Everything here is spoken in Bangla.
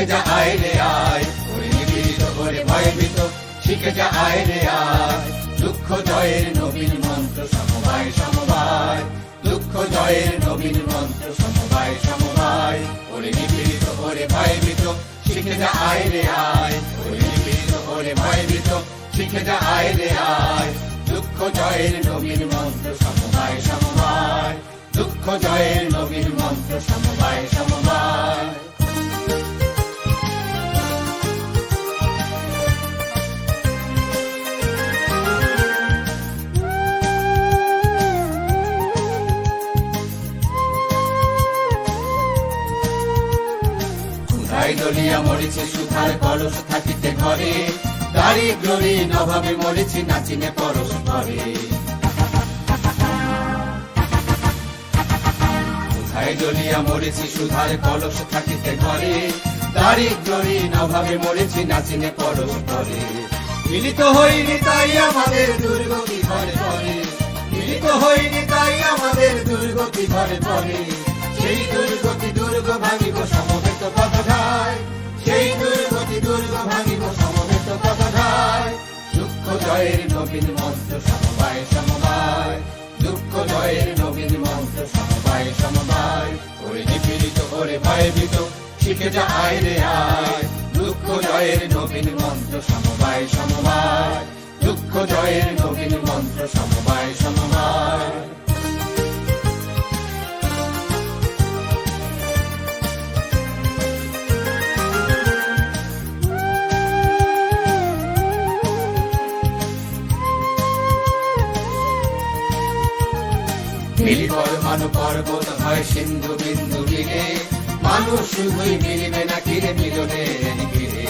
যা আয় রে আয়, ওরে নিপীড়িত ওরে ভয়ভীত শিখে যা আয় রে আয়। দুঃখ জয়ের নবীন মন্ত্র সমবায় সমবায়, দুঃখ জয়ের নবীন মন্ত্র সমবায় সমবায়। ওরে নিপীড়িত ওরে ভয়ভীত শিখে যা আয় রে আয়, ওরে নিপীড়িত ওরে ভয়ভীত শিখে যা আয় রে আয়। দুঃখ জয়ের নবীন মন্ত্র সমবায় সমবায়, দুঃখ জয়ের নবীন মন্ত্র সমবায় সমবায়। দলিয়া মরেছে সুধার কলস থাকিতে ঘরে, দারিদ্র্যহীন অভাবে মরেছি নাচিনে পরশ করে। কোথায় দলিয়া মরেছি সুধার কলস থাকিতে ঘরে, দারিদ্র্যহীন অভাবে মরেছি নাচিনে পরশ করে। মিলিত হইনি তাই আমাদের দুর্গতি ঘরে পড়ে, মিলিত হইনি তাই আমাদের দুর্গতি ঘরে পড়ে। সেই দুর্গতি দুর্গ ভাঙিব সমবেত পথঘায়, সেই দুর্গতি দুর্গ ভাঙিব সমবেত পথঘায়। দুঃখ জয়ের নবীন মন্ত্র সমবায় সমবায়, দুঃখ জয়ের নবীন মন্ত্র সমবায় সমবায়। ওরে নিপীড়িত ওরে ভয়ভীত শিখে যা আয় রে আয়, দুঃখ জয়ের নবীন মন্ত্র সমবায় সমবায়, দুঃখ জয়ের নবীন মন্ত্র সমবায় সমবায়। মিলি পরমাণু পর্বত হয় সিন্ধু বিন্দু মিলে, মানুষ শুধুই মিলিবে না কিরে মিলনের ঘিরে।